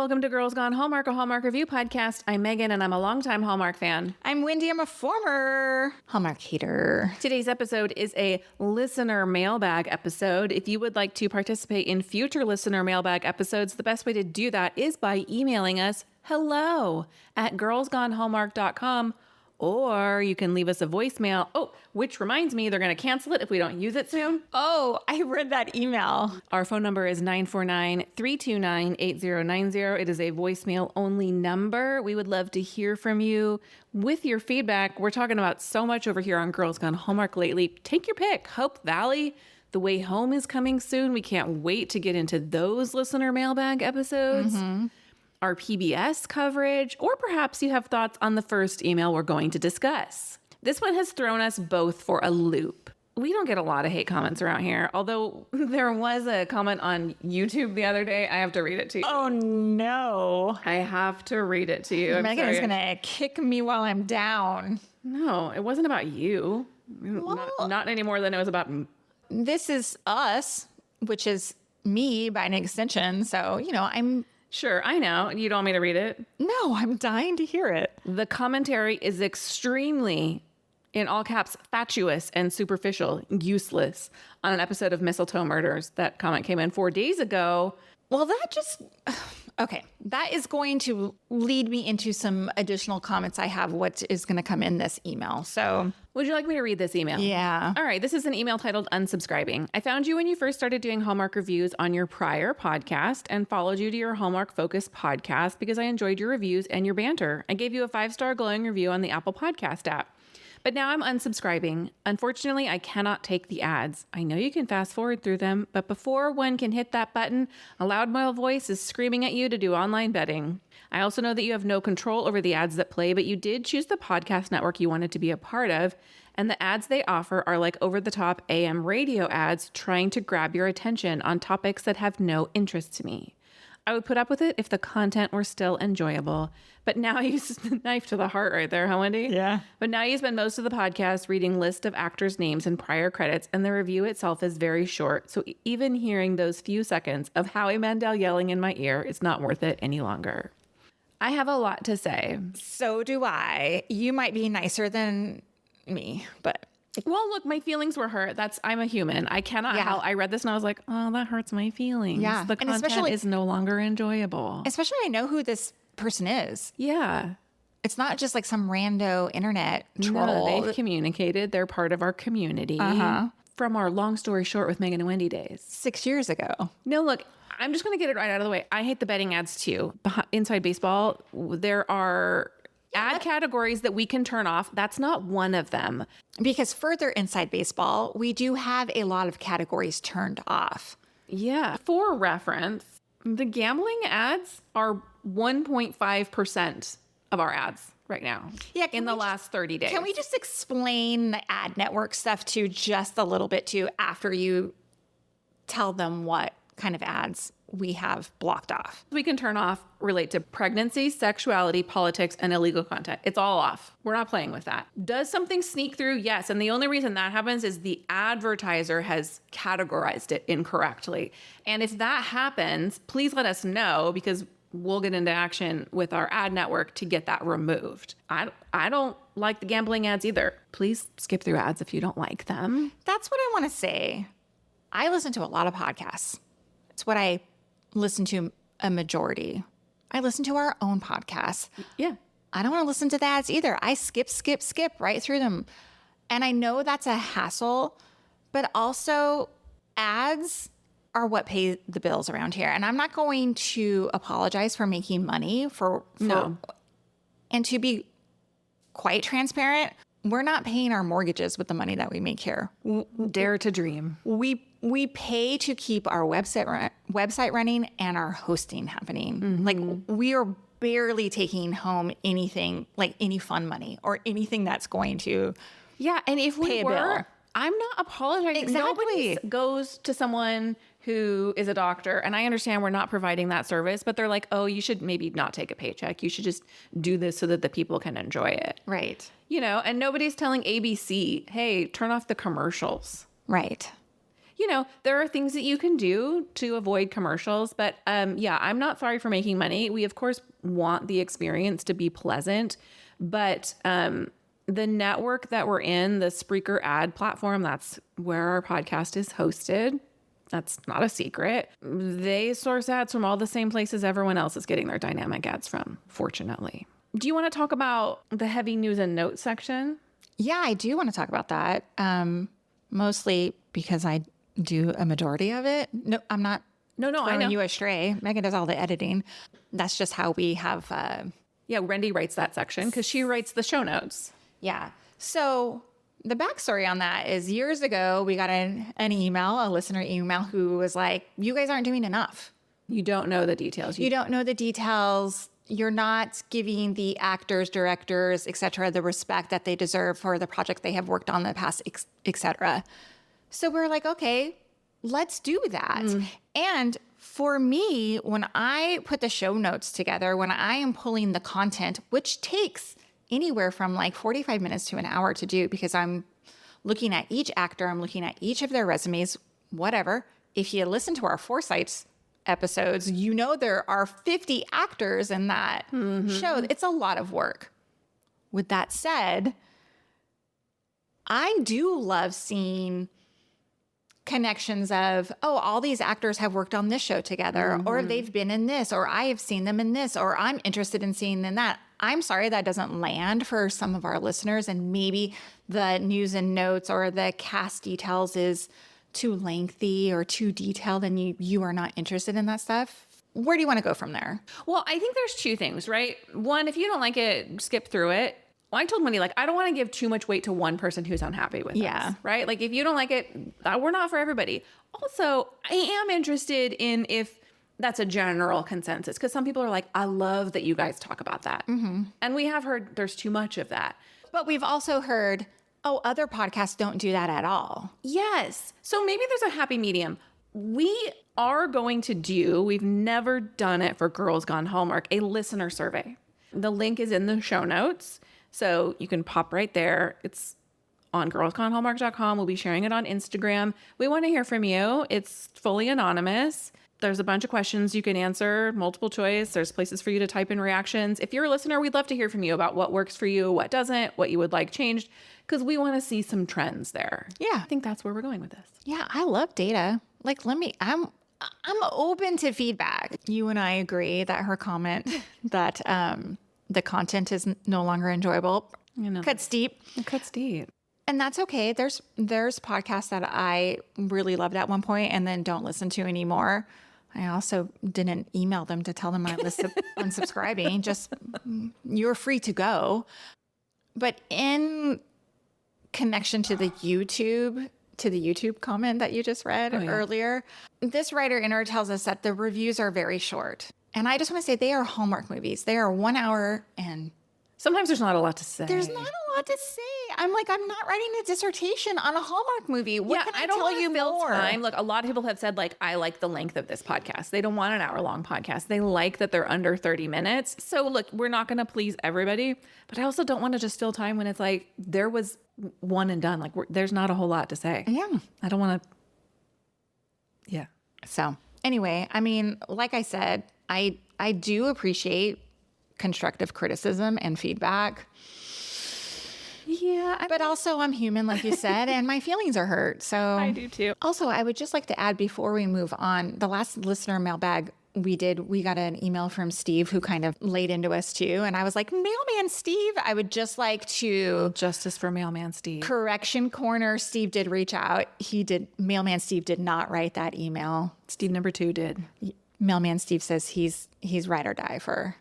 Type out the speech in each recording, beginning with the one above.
welcome to Girls Gone Hallmark, a Hallmark review podcast. I'm Megan, and I'm a longtime Hallmark fan. I'm Wendy. I'm a former Hallmark hater. Today's episode is a listener mailbag episode. If you would like to participate in future listener mailbag episodes, the best way to do that is by emailing us hello@girlsgonehallmark.com, or you can leave us a voicemail. Oh, which reminds me, they're going to cancel it if we don't use it soon. Oh, I read that email. Our phone number is 949-329-8090. It is a voicemail only number. We would love to hear from you with your feedback. We're talking about so much over here on Girls Gone Hallmark lately. Take your pick. Hope Valley, The Way Home is coming soon. We can't wait to get into those listener mailbag episodes. Our PBS coverage, or perhaps you have thoughts on the first email we're going to discuss. This one has thrown us both for a loop. We don't get a lot of hate comments around here, although there was a comment on YouTube the other day. I have to read it to you. Oh, no. I have to read it to you. Megan is going to kick me while I'm down. No, it wasn't about you. Not any more than it was about me. This is us, which is me by an extension. So, I'm... Sure, I know. You don't want me to read it? No, I'm dying to hear it. The commentary is extremely, in all caps, fatuous and superficial, useless, on an episode of Mistletoe Murders. That comment came in 4 days ago. Well, that just... Okay, that is going to lead me into some additional comments I have what is going to come in this email. So, would you like me to read this email? Yeah. All right, this is an email titled Unsubscribing. I found you when you first started doing Hallmark reviews on your prior podcast and followed you to your Hallmark-focused podcast because I enjoyed your reviews and your banter. I gave you a 5-star glowing review on the Apple Podcast app. But now I'm unsubscribing. Unfortunately, I cannot take the ads. I know you can fast forward through them, but before one can hit that button, a loud male voice is screaming at you to do online betting. I also know that you have no control over the ads that play, but you did choose the podcast network you wanted to be a part of, and the ads they offer are like over-the-top AM radio ads trying to grab your attention on topics that have no interest to me. I would put up with it if the content were still enjoyable. But now you knife to the heart right there, huh, Wendy? Yeah. But now you spend most of the podcast reading list of actors' names and prior credits, and the review itself is very short. So even hearing those few seconds of Howie Mandel yelling in my ear is not worth it any longer. I have a lot to say. So do I. You might be nicer than me, but... Well, look, my feelings were hurt. I'm a human. I cannot help. I read this and I was like, oh, that hurts my feelings. Yeah. The content is no longer enjoyable. Especially I know who this person is. Yeah. It's not just like some rando internet troll. No, they've communicated. They're part of our community. From our long story short with Megan and Wendy days. 6 years ago. No, look, I'm just going to get it right out of the way. I hate the betting ads too. Inside baseball, there are... ad categories that we can turn off. That's not one of them. Because further inside baseball, we do have a lot of categories turned off. Yeah. For reference, the gambling ads are 1.5% of our ads right now. Yeah, in the last 30 days. Can we just explain the ad network stuff to just a little bit too after you tell them what kind of ads we have blocked off? We can turn off relate to pregnancy, sexuality, politics, and illegal content. It's all off. We're not playing with that. Does something sneak through? Yes. And the only reason that happens is the advertiser has categorized it incorrectly. And if that happens, please let us know because we'll get into action with our ad network to get that removed. I don't like the gambling ads either. Please skip through ads if you don't like them. That's what I want to say. I listen to a lot of podcasts. It's what I listen to a majority. I listen to our own podcasts. Yeah. I don't want to listen to the ads either. I skip right through them. And I know that's a hassle, but also ads are what pay the bills around here. And I'm not going to apologize for making money for no. And to be quite transparent, we're not paying our mortgages with the money that we make here. Dare to dream. We pay to keep our website running and our hosting happening. Mm-hmm. Like we are barely taking home anything like any fun money or anything that's going to and if we pay a were, bill. I'm not apologizing. Exactly. Nobody goes to someone who is a doctor, and I understand we're not providing that service, but they're like, oh, you should maybe not take a paycheck. You should just do this so that the people can enjoy it. Right. And nobody's telling ABC, hey, turn off the commercials. Right. there are things that you can do to avoid commercials. But yeah, I'm not sorry for making money. We, of course, want the experience to be pleasant. But the network that we're in, the Spreaker ad platform, that's where our podcast is hosted. That's not a secret. They source ads from all the same places everyone else is getting their dynamic ads from, fortunately. Do you want to talk about the heavy news and notes section? Yeah, I do want to talk about that. Mostly because I do a majority of it. No, I'm not I know. throwing you astray. Megan does all the editing. That's just how we have. Yeah, Rendy writes that section because she writes the show notes. Yeah. So the backstory on that is years ago, we got an email, a listener email, who was like, you guys aren't doing enough. You don't know the details. You don't know the details. You're not giving the actors, directors, et cetera, the respect that they deserve for the projects they have worked on in the past, et cetera. So we're like, okay, let's do that. And for me, when I put the show notes together, when I am pulling the content, which takes anywhere from like 45 minutes to an hour to do, because I'm looking at each actor, I'm looking at each of their resumes, whatever. If you listen to our Foresights episodes, there are 50 actors in that show. It's a lot of work. With that said, I do love seeing connections of, all these actors have worked on this show together, or they've been in this, or I have seen them in this, or I'm interested in seeing them in that. I'm sorry that doesn't land for some of our listeners, and maybe the news and notes or the cast details is too lengthy or too detailed and you are not interested in that stuff. Where do you want to go from there? Well, I think there's two things, right? One, if you don't like it, skip through it. Well, I told Wendy, I don't want to give too much weight to one person who's unhappy with us, right? Like, if you don't like it, we're not for everybody. Also, I am interested in if that's a general consensus, because some people are like, I love that you guys talk about that. And we have heard there's too much of that. But we've also heard, other podcasts don't do that at all. Yes. So maybe there's a happy medium. We are going to do, we've never done it for Girls Gone Hallmark, a listener survey. The link is in the show notes. So you can pop right there. It's on girlsgonehallmark.com. We'll be sharing it on Instagram. We want to hear from you. It's fully anonymous. There's a bunch of questions you can answer, multiple choice. There's places for you to type in reactions. If you're a listener, we'd love to hear from you about what works for you, what doesn't, what you would like changed, because we want to see some trends there. Yeah. I think that's where we're going with this. Yeah, I love data. I'm open to feedback. You and I agree that her comment that the content is no longer enjoyable cuts deep. It cuts deep. And that's okay. There's podcasts that I really loved at one point and then don't listen to anymore. I also didn't email them to tell them I was unsubscribing. Just, you're free to go. But in connection to the YouTube comment that you just read earlier, this writer in her tells us that the reviews are very short. And I just want to say they are Hallmark movies. They are 1 hour and sometimes there's not a lot to say. There's not a lot to say. I'm not writing a dissertation on a Hallmark movie. What can I don't tell you more? Time. Look, a lot of people have said, I like the length of this podcast. They don't want an hour-long podcast. They like that they're under 30 minutes. So look, we're not going to please everybody, but I also don't want to just fill time when it's there was one and done. There's not a whole lot to say. Yeah. I don't want to. Yeah. So anyway, like I said, I do appreciate constructive criticism and feedback. Yeah. But also I'm human, like you said, and my feelings are hurt. So I do too. Also, I would just like to add before we move on, the last listener mailbag we got an email from Steve who kind of laid into us too. And I was like, Mailman Steve, I would just like to... Justice for Mailman Steve. Correction corner, Steve did reach out. Mailman Steve did not write that email. Steve number 2 did. Mailman Steve says he's ride or die for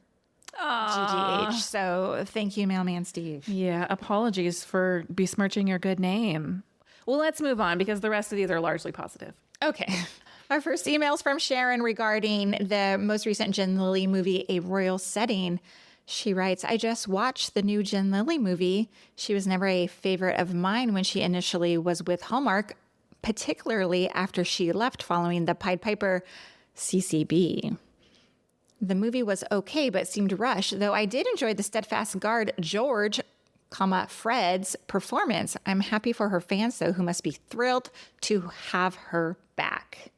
GGH. So thank you, Mailman Steve. Yeah, apologies for besmirching your good name. Well, let's move on because the rest of these are largely positive. Okay. Our first email is from Sharon regarding the most recent Jen Lilly movie, A Royal Setting. She writes, I just watched the new Jen Lilly movie. She was never a favorite of mine when she initially was with Hallmark, particularly after she left following the Pied Piper CCB. The movie was okay, but seemed rushed, though I did enjoy the steadfast guard, George, Fred's performance. I'm happy for her fans, though, who must be thrilled to have her back.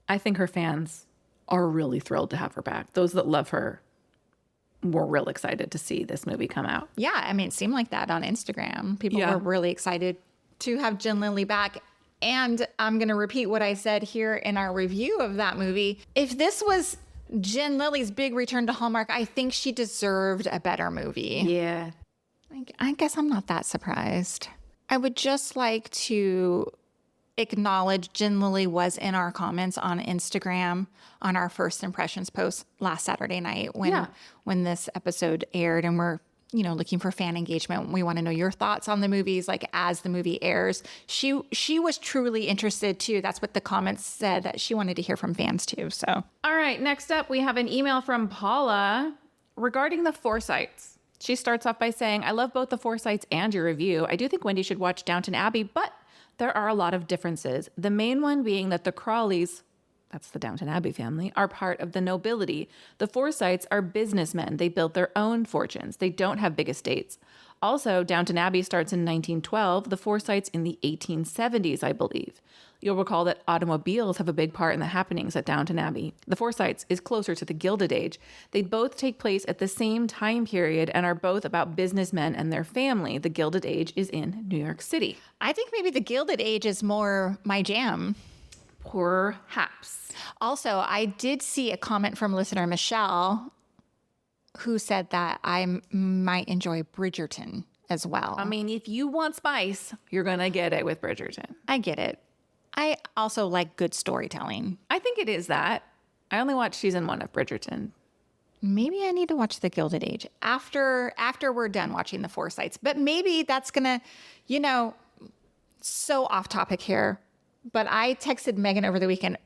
I think her fans are really thrilled to have her back. Those that love her were real excited to see this movie come out. Yeah, I mean, it seemed like that on Instagram. People Yeah. were really excited to have Jen Lilly back. And I'm going to repeat what I said here in our review of that movie. If this was Jen Lilly's big return to Hallmark, I think she deserved a better movie. Yeah. I guess I'm not that surprised. I would just like to acknowledge Jen Lilly was in our comments on Instagram on our first impressions post last Saturday night when this episode aired, and we're looking for fan engagement. We want to know your thoughts on the movies, like as the movie airs. She was truly interested too. That's what the comments said, that she wanted to hear from fans too. So, all right, next up we have an email from Paula regarding the Forsytes. She starts off by saying, I love both the Forsytes and your review. I do think Wendy should watch Downton Abbey, but there are a lot of differences. The main one being that the Crawleys, that's the Downton Abbey family, are part of the nobility. The Forsytes are businessmen. They built their own fortunes. They don't have big estates. Also, Downton Abbey starts in 1912, the Forsytes in the 1870s, I believe. You'll recall that automobiles have a big part in the happenings at Downton Abbey. The Forsytes is closer to the Gilded Age. They both take place at the same time period and are both about businessmen and their family. The Gilded Age is in New York City. I think maybe the Gilded Age is more my jam. Perhaps. Also, I did see a comment from listener Michelle who said that I might enjoy Bridgerton as well. I mean, if you want spice, you're going to get it with Bridgerton. I get it. I also like good storytelling. I think it is that. I only watched season 1 of Bridgerton. Maybe I need to watch The Gilded Age after we're done watching The Forsytes. But maybe that's going to, so off topic here. But I texted Megan over the weekend.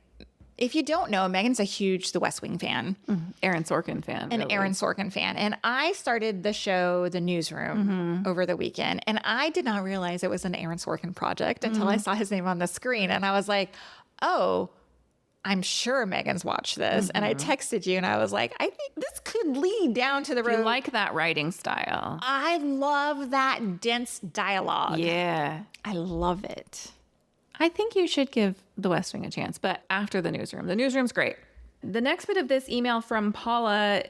If you don't know, Megan's a huge The West Wing fan. Aaron Sorkin fan. An really. Aaron Sorkin fan. And I started the show, The Newsroom, over the weekend. And I did not realize it was an Aaron Sorkin project until I saw his name on the screen. And I was like, oh, I'm sure Megan's watched this. And I texted you and I was like, I think this could lead down to the road. You like that writing style. I love that dense dialogue. Yeah. I love it. I think you should give The West Wing a chance, but after The Newsroom. The Newsroom's great. The next bit of this email from Paula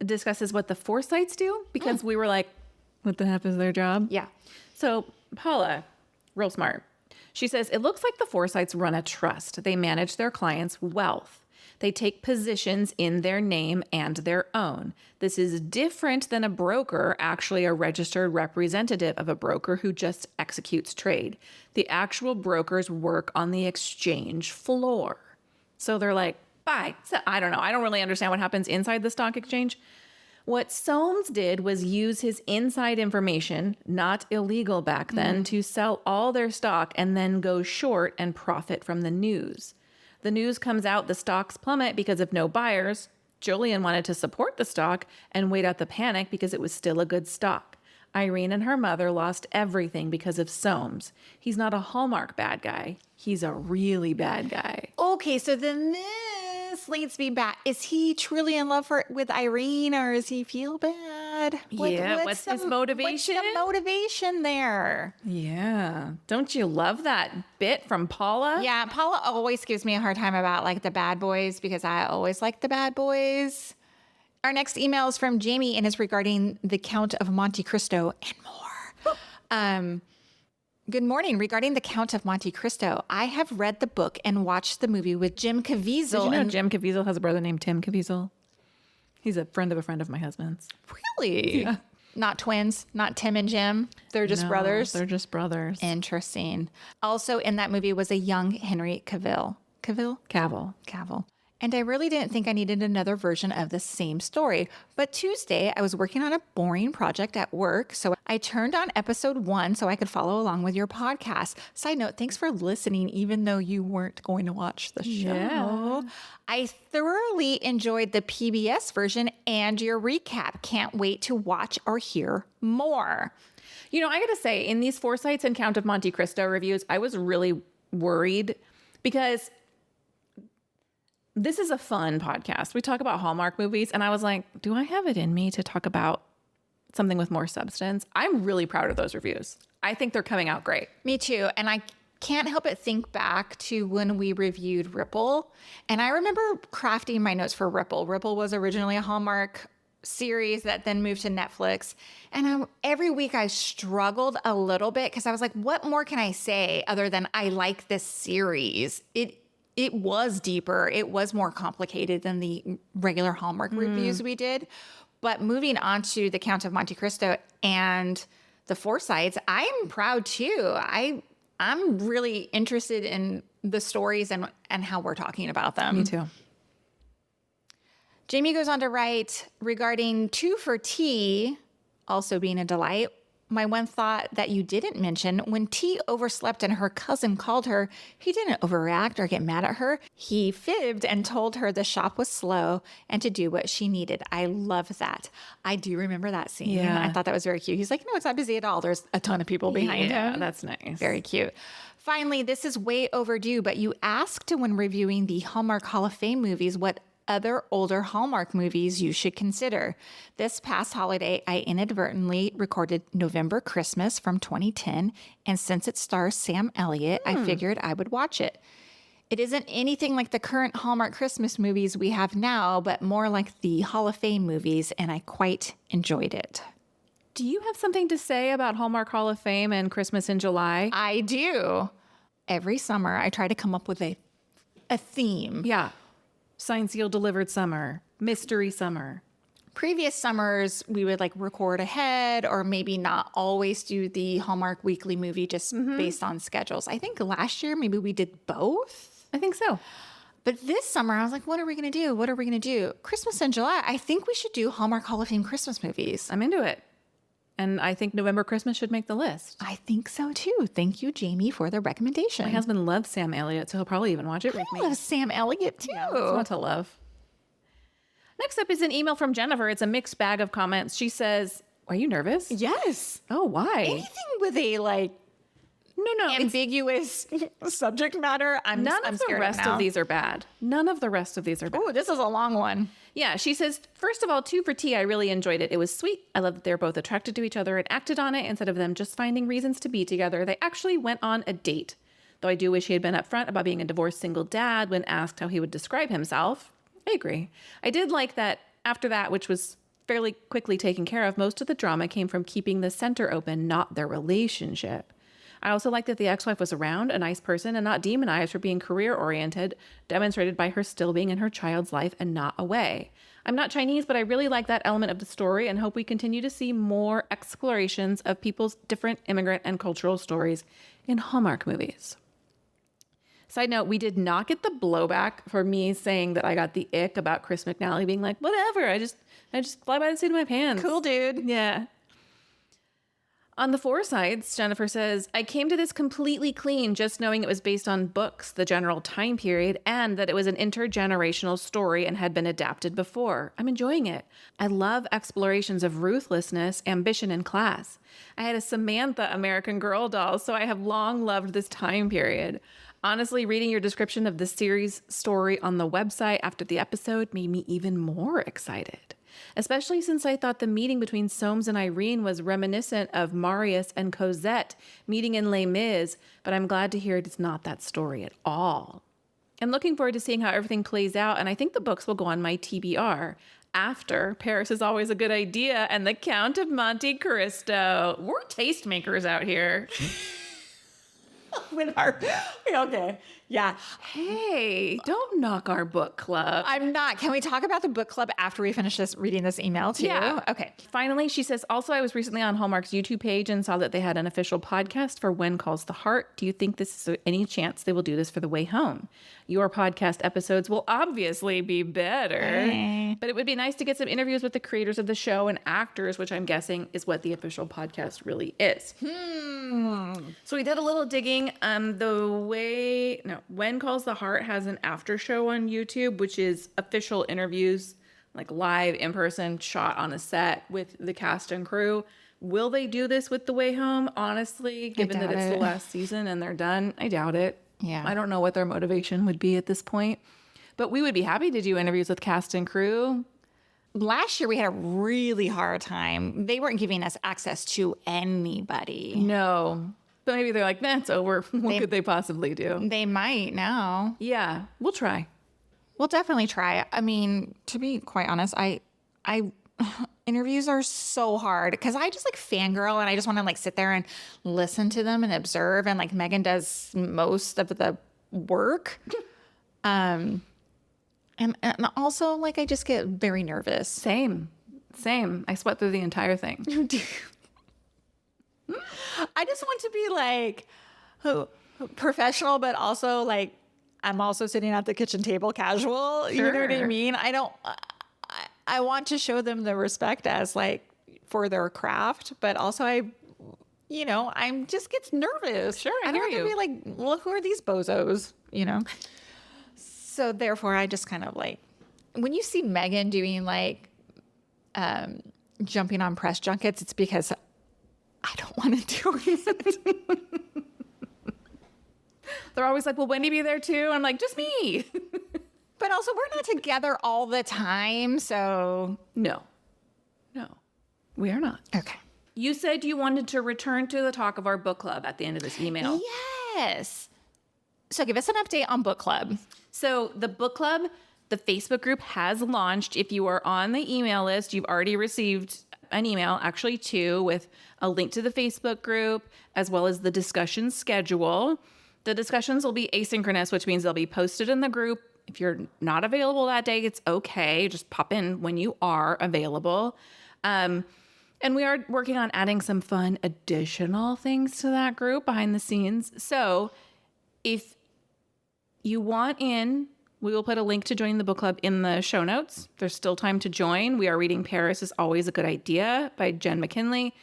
discusses what the Forsytes do, because we were like, what the heck is their job? Yeah. So Paula, real smart. She says, it looks like the Forsytes run a trust. They manage their clients' wealth. They take positions in their name and their own. This is different than a broker, actually a registered representative of a broker who just executes trade. The actual brokers work on the exchange floor. So they're like, bye. So I don't know. I don't really understand what happens inside the stock exchange. What Soames did was use his inside information, not illegal back then, to sell all their stock and then go short and profit from the news. The news comes out, the stocks plummet because of no buyers. Julian wanted to support the stock and wait out the panic because it was still a good stock. Irene and her mother lost everything because of Soames. He's not a Hallmark bad guy. He's a really bad guy. Okay, so then this leads me back. Is he truly in love with Irene, or does he feel bad? What's his motivation? What's the motivation there? Yeah. Don't you love that bit from Paula? Yeah, Paula always gives me a hard time about like the bad boys because I always like the bad boys. Our next email is from Jamie and is regarding the Count of Monte Cristo and more. Good morning. Regarding the Count of Monte Cristo, I have read the book and watched the movie with Jim Caviezel. Did you know Jim Caviezel has a brother named Tim Caviezel? He's a friend of my husband's. Really? Yeah. Not twins, not Tim and Jim. They're just brothers. They're just brothers. Interesting. Also in that movie was a young Henry Cavill. Cavill. And I really didn't think I needed another version of the same story. But Tuesday, I was working on a boring project at work, so I turned on episode 1 so I could follow along with your podcast. Side note, thanks for listening, even though you weren't going to watch the show. Yeah. I thoroughly enjoyed the PBS version and your recap. Can't wait to watch or hear more. You know, I got to say, in these Forsytes and Count of Monte Cristo reviews, I was really worried because this is a fun podcast. We talk about Hallmark movies, and I was like, do I have it in me to talk about something with more substance. I'm really proud of those reviews. I think they're coming out great. Me too. And I can't help but think back to when we reviewed Ripple. And I remember crafting my notes for Ripple. Ripple was originally a Hallmark series that then moved to Netflix. And every week I struggled a little bit because I was like, what more can I say other than I like this series? It was deeper. It was more complicated than the regular Hallmark reviews we did. But moving on to The Count of Monte Cristo and The Forsytes, I'm proud too. I'm really interested in the stories and how we're talking about them. Me too. Jamie goes on to write regarding 2 for T also being a delight. My one thought that you didn't mention, when T overslept and her cousin called her, he didn't overreact or get mad at her. He fibbed and told her the shop was slow and to do what she needed. I love that. I do remember that scene. Yeah. I thought that was very cute. He's like, no, it's not busy at all. There's a ton of people behind him. That's nice. Very cute. Finally, this is way overdue, but you asked when reviewing the Hallmark Hall of Fame movies what other older Hallmark movies you should consider. This past holiday, I inadvertently recorded November Christmas from 2010, and since it stars Sam Elliott, I figured I would watch it. It isn't anything like the current Hallmark Christmas movies we have now, but more like the Hall of Fame movies, and I quite enjoyed it. Do you have something to say about Hallmark Hall of Fame and Christmas in July? I do. Every summer, I try to come up with a theme. Yeah. Signed, sealed, delivered summer. Mystery summer. Previous summers, we would like record ahead or maybe not always do the Hallmark weekly movie just based on schedules. I think last year, maybe we did both. I think so. But this summer, I was like, what are we going to do? What are we going to do? Christmas in July. I think we should do Hallmark Hall of Fame Christmas movies. I'm into it. And I think November Christmas should make the list. I think so too. Thank you, Jamie, for the recommendation. My husband loves Sam Elliott, so he'll probably even watch it with I me. love Sam Elliott too. Yeah, that's not to love. Next up is an email from Jennifer. It's a mixed bag of comments. She says, are you nervous? Yes. Oh, why? Anything with a like No. ambiguous subject matter, I'm None of the scared rest now. of these are bad. None of the rest of these are bad. Oh, this is a long one. Yeah, she says, first of all, 2 for T, I really enjoyed it. It was sweet. I love that they're both attracted to each other and acted on it instead of them just finding reasons to be together. They actually went on a date. Though I do wish he had been upfront about being a divorced single dad when asked how he would describe himself. I agree. I did like that after that, which was fairly quickly taken care of, most of the drama came from keeping the center open, not their relationship. I also like that the ex-wife was around, a nice person, and not demonized for being career-oriented, demonstrated by her still being in her child's life and not away. I'm not Chinese, but I really like that element of the story and hope we continue to see more explorations of people's different immigrant and cultural stories in Hallmark movies. Side note, we did not get the blowback for me saying that I got the ick about Chris McNally being like, whatever, I just fly by the seat of my pants. Cool, dude. Yeah. On the Forsytes, Jennifer says, I came to this completely clean, just knowing it was based on books, the general time period, and that it was an intergenerational story and had been adapted before. I'm enjoying it. I love explorations of ruthlessness, ambition, and class. I had a Samantha American Girl doll, so I have long loved this time period. Honestly, reading your description of the series story on the website after the episode made me even more excited. Especially since I thought the meeting between Soames and Irene was reminiscent of Marius and Cosette meeting in Les Mis, but I'm glad to hear it's not that story at all. I'm looking forward to seeing how everything plays out, and I think the books will go on my TBR. After Paris is Always a Good Idea and The Count of Monte Cristo. We're tastemakers out here. Okay. Yeah. Hey, don't knock our book club. I'm not. Can we talk about the book club after we finish reading this email too? Yeah. Okay. Finally, she says, also, I was recently on Hallmark's YouTube page and saw that they had an official podcast for When Calls the Heart. Do you think this is any chance they will do this for The Way Home? Your podcast episodes will obviously be better, but it would be nice to get some interviews with the creators of the show and actors, which I'm guessing is what the official podcast really is. So we did a little digging. When Calls the Heart has an after show on YouTube, which is official interviews, like live in person, shot on a set with the cast and crew. Will they do this with The Way Home? Honestly, given that it's the last season and they're done, I doubt it. Yeah. I don't know what their motivation would be at this point, but we would be happy to do interviews with cast and crew. last year we had a really hard time. They weren't giving us access to anybody. No. But maybe they're like, that's over. What could they possibly do? They might now. Yeah, we'll try. We'll definitely try. I mean, to be quite honest, I interviews are so hard because I just like fangirl and I just want to like sit there and listen to them and observe. And like Megan does most of the work. And also like I just get very nervous. Same. I sweat through the entire thing. I just want to be like professional, but also like I'm also sitting at the kitchen table casual. You know what I Sure. mean? I want to show them the respect as like for their craft, but also I'm just gets nervous. Sure, I don't hear want to you. be like, well, who are these bozos? You know? So therefore I just kind of like, when you see Megan doing like jumping on press junkets, it's because I don't want to do it. They're always like, will Wendy be there too? I'm like, just me. But also, we're not together all the time, so. No, we are not. Okay. You said you wanted to return to the talk of our book club at the end of this email. Yes. So give us an update on book club. So the book club, the Facebook group has launched. If you are on the email list, you've already received an email, actually two, with a link to the Facebook group as well as the discussion schedule. The discussions will be asynchronous, which means they'll be posted in the group. If you're not available that day, it's okay. Just pop in when you are available. And we are working on adding some fun additional things to that group behind the scenes. So if you want in, we will put a link to join the book club in the show notes. There's still time to join. We are reading Paris is Always a Good Idea by Jen McKinley.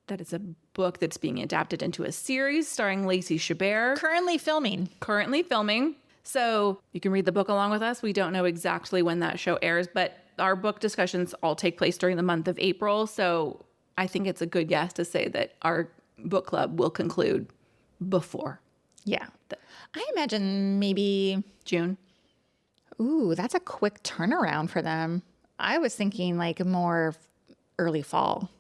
That is a book that's being adapted into a series starring Lacey Chabert. Currently filming. So you can read the book along with us. We don't know exactly when that show airs, but our book discussions all take place during the month of April. So I think it's a good guess to say that our book club will conclude before. Yeah. I imagine maybe June. Ooh, that's a quick turnaround for them. I was thinking like more early fall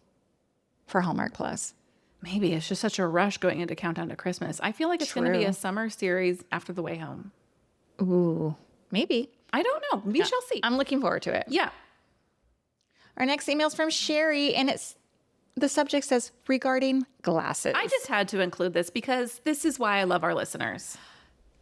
for Hallmark Plus. Maybe it's just such a rush going into Countdown to Christmas. I feel like it's going to be True. a summer series after The Way Home. Ooh, maybe. I don't know. We shall see. I'm looking forward to it. Yeah. Our next email is from Sherry, and the subject says regarding glasses. I just had to include this because this is why I love our listeners.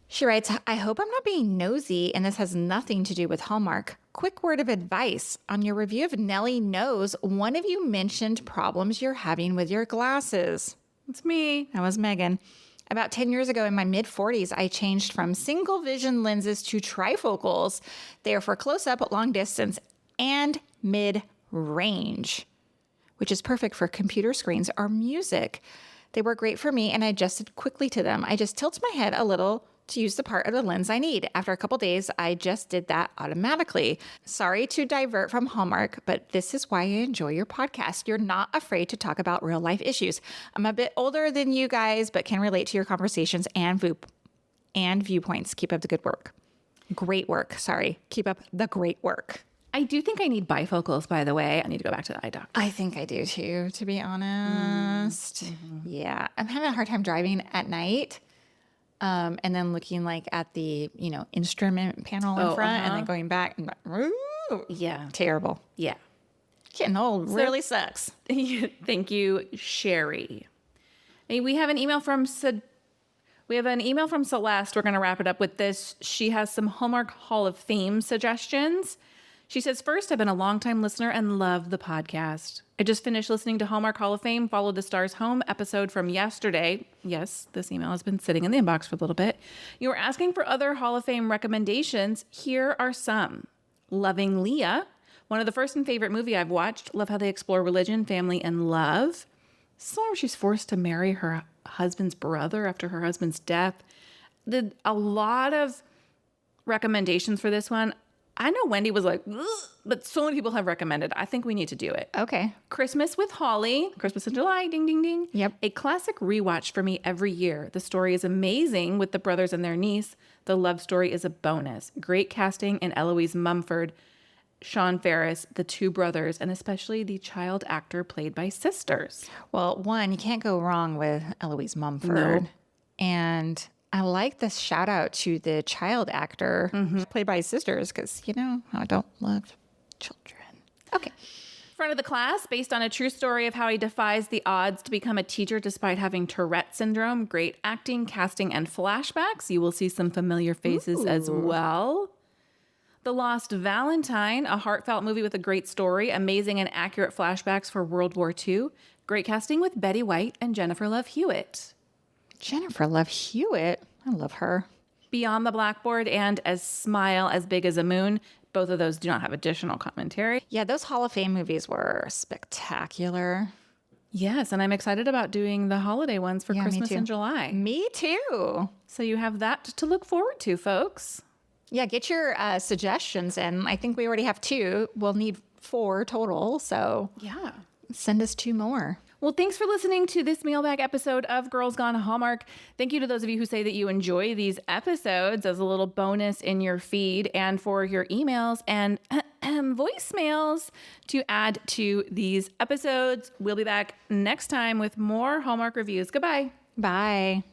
She writes, I hope I'm not being nosy, and this has nothing to do with Hallmark. Quick word of advice. On your review of Nellie Knows, one of you mentioned problems you're having with your glasses. It's me. That was Megan. About 10 years ago in my mid-40s, I changed from single vision lenses to trifocals. They are for close-up, long distance, and mid-range, which is perfect for computer screens or music. They were great for me, and I adjusted quickly to them. I just tilt my head a little to use the part of the lens I need. After a couple days, I just did that automatically. Sorry to divert from Hallmark, but this is why I enjoy your podcast. You're not afraid to talk about real life issues. I'm a bit older than you guys, but can relate to your conversations and viewpoints. Keep up the good work. Great work. Sorry. Keep up the great work. I do think I need bifocals, by the way. I need to go back to the eye doctor. I think I do too, to be honest. Yeah. I'm having a hard time driving at night. And then looking like at the, instrument panel in front and then going back and ooh, Yeah. terrible. Yeah. Getting old really sucks. Thank you, Sherry. Hey, we have an email from Celeste. We're going to wrap it up with this. She has some Hallmark Hall of Fame suggestions. She says, first, I've been a longtime listener and love the podcast. I just finished listening to Hallmark Hall of Fame, Follow the Stars Home episode from yesterday. Yes, this email has been sitting in the inbox for a little bit. You were asking for other Hall of Fame recommendations. Here are some. Loving Leah, one of the first and favorite movie I've watched. Love how they explore religion, family, and love. So she's forced to marry her husband's brother after her husband's death. A lot of recommendations for this one. I know Wendy was like, ugh, but so many people have recommended. I think we need to do it. Okay. Christmas with Holly. Christmas in July. Ding, ding, ding. Yep. A classic rewatch for me every year. The story is amazing with the brothers and their niece. The love story is a bonus. Great casting and Eloise Mumford. Sean Ferris, the two brothers, and especially the child actor played by sisters. Well, one, you can't go wrong with Eloise Mumford. No. And I like this shout out to the child actor played by his sisters because, I don't love children. Okay. Front of the class, based on a true story of how he defies the odds to become a teacher despite having Tourette syndrome. Great acting, casting, and flashbacks. You will see some familiar faces as well. The Lost Valentine, a heartfelt movie with a great story, amazing and accurate flashbacks for World War II. Great casting with Betty White and Jennifer Love Hewitt. Jennifer Love Hewitt. I love her. Beyond the Blackboard and As Smile as Big as a Moon. Both of those do not have additional commentary. Yeah, those Hall of Fame movies were spectacular. Yes, and I'm excited about doing the holiday ones for Yeah, me Christmas too. in July. Me too. So you have that to look forward to, folks. Yeah, get your suggestions in. I think we already have 2. We'll need 4 total. So Yeah. send us 2 more. Well, thanks for listening to this mailbag episode of Girls Gone Hallmark. Thank you to those of you who say that you enjoy these episodes as a little bonus in your feed and for your emails and voicemails to add to these episodes. We'll be back next time with more Hallmark reviews. Goodbye. Bye.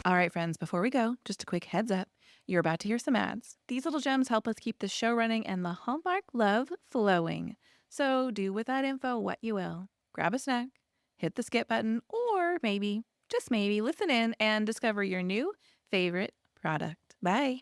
All right, friends, before we go, just a quick heads up. You're about to hear some ads. These little gems help us keep the show running and the Hallmark love flowing. So do with that info what you will. Grab a snack, hit the skip button, or maybe, just maybe, listen in and discover your new favorite product. Bye.